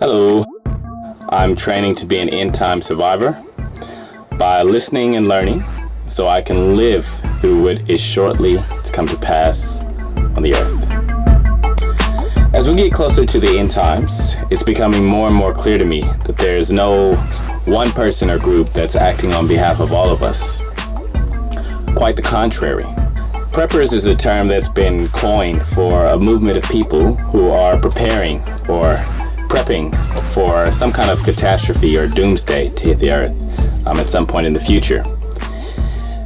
Hello, I'm training to be an end-time survivor by listening and learning so I can live through what is shortly to come to pass on the earth. As we get closer to the end times, it's becoming more and more clear to me that there is no one person or group that's acting on behalf of all of us. Quite the contrary. Preppers is a term that's been coined for a movement of people who are preparing or prepping for some kind of catastrophe or doomsday to hit the earth at some point in the future.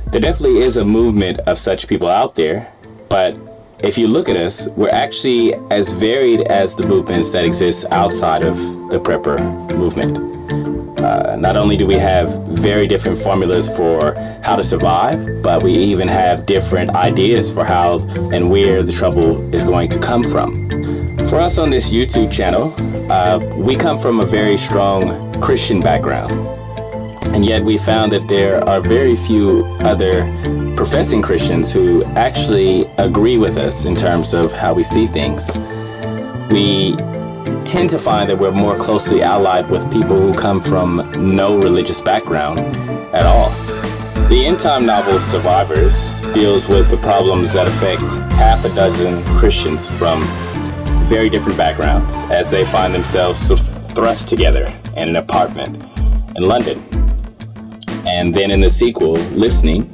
There definitely is a movement of such people out there, but if you look at us, we're actually as varied as the movements that exist outside of the prepper movement. Not only do we have very different formulas for how to survive, but we even have different ideas for how and where the trouble is going to come from. For us on this YouTube channel, we come from a very strong Christian background, and yet we found that there are very few other professing Christians who actually agree with us in terms of how we see things. We tend to find that we're more closely allied with people who come from no religious background at all. The end time novel Survivors deals with the problems that affect half a dozen Christians from very different backgrounds as they find themselves thrust together in an apartment in London. And then in the sequel, Listening,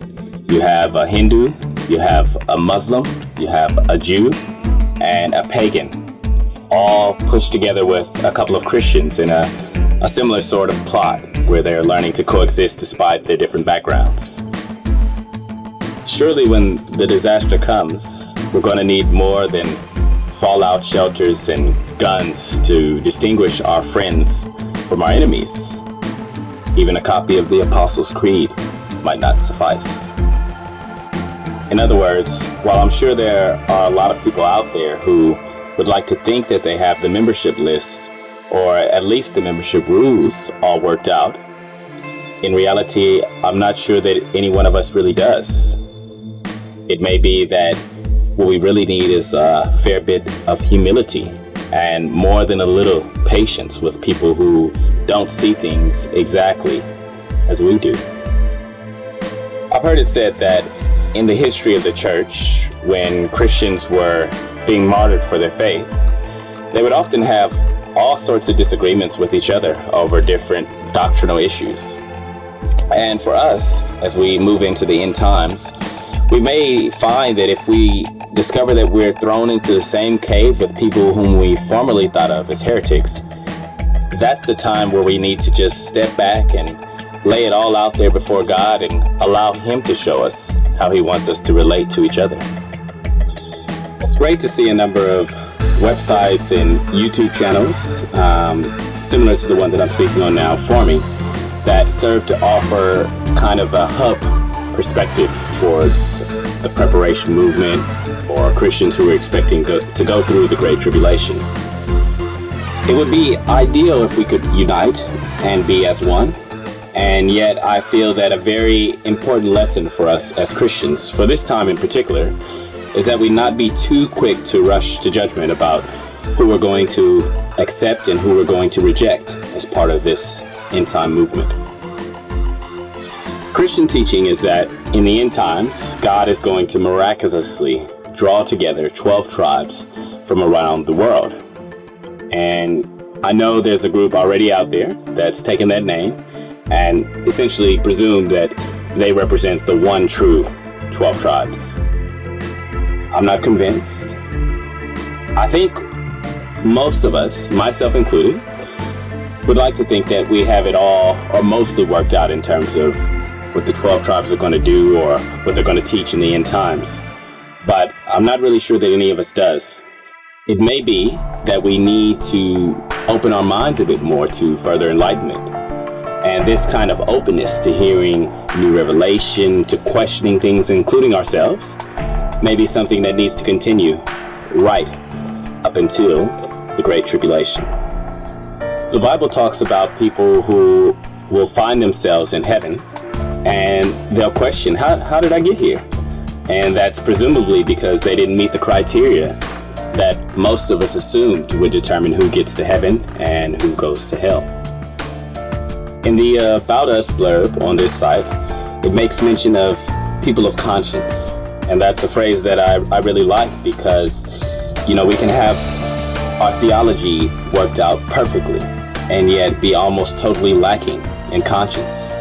you have a Hindu, you have a Muslim, you have a Jew, and a pagan, all pushed together with a couple of Christians in a similar sort of plot where they're learning to coexist despite their different backgrounds. Surely when the disaster comes, we're going to need more than fallout shelters and guns to distinguish our friends from our enemies. Even a copy of the Apostles' Creed might not suffice. In other words, while I'm sure there are a lot of people out there who would like to think that they have the membership lists or at least the membership rules all worked out, in reality, I'm not sure that any one of us really does. It may be that what we really need is a fair bit of humility and more than a little patience with people who don't see things exactly as we do. I've heard it said that in the history of the church, when Christians were being martyred for their faith, they would often have all sorts of disagreements with each other over different doctrinal issues. And for us, as we move into the end times, we may find that if we discover that we're thrown into the same cave with people whom we formerly thought of as heretics, that's the time where we need to just step back and lay it all out there before God and allow Him to show us how He wants us to relate to each other. It's great to see a number of websites and YouTube channels, similar to the one that I'm speaking on now, forming, that serve to offer kind of a hub perspective towards the preparation movement or Christians who are expecting to go through the Great Tribulation. It would be ideal if we could unite and be as one, and yet I feel that a very important lesson for us as Christians, for this time in particular, is that we not be too quick to rush to judgment about who we're going to accept and who we're going to reject as part of this end time movement. Christian teaching is that in the end times, God is going to miraculously draw together 12 tribes from around the world. And I know there's a group already out there that's taken that name and essentially presumed that they represent the one true 12 tribes. I'm not convinced. I think most of us, myself included, would like to think that we have it all or mostly worked out in terms of what the 12 tribes are going to do or what they're going to teach in the end times. But I'm not really sure that any of us does. It may be that we need to open our minds a bit more to further enlightenment. And this kind of openness to hearing new revelation, to questioning things, including ourselves, may be something that needs to continue right up until the Great Tribulation. The Bible talks about people who will find themselves in heaven and they'll question, how did I get here? And that's presumably because they didn't meet the criteria that most of us assumed would determine who gets to heaven and who goes to hell. In the About Us blurb on this site, it makes mention of people of conscience. And that's a phrase that I really like because, we can have our theology worked out perfectly and yet be almost totally lacking in conscience.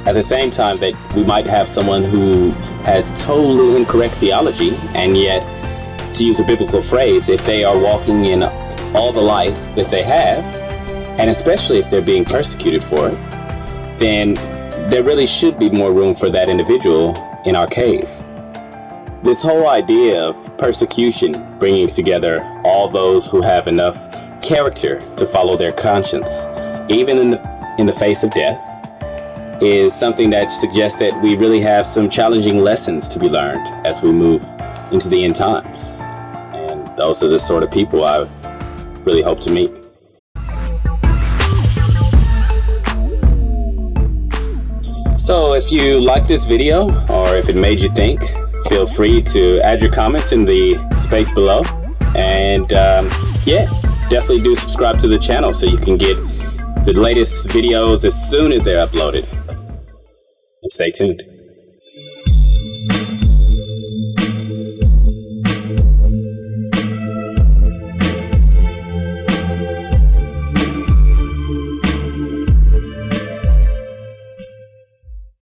At the same time that we might have someone who has totally incorrect theology, and yet, to use a biblical phrase, if they are walking in all the light that they have, and especially if they're being persecuted for it, then there really should be more room for that individual in our cave. This whole idea of persecution bringing together all those who have enough character to follow their conscience, even in the face of death, is something that suggests that we really have some challenging lessons to be learned as we move into the end times. And those are the sort of people I really hope to meet. So if you like this video, or if it made you think, feel free to add your comments in the space below. And definitely do subscribe to the channel so you can get the latest videos as soon as they're uploaded. And stay tuned.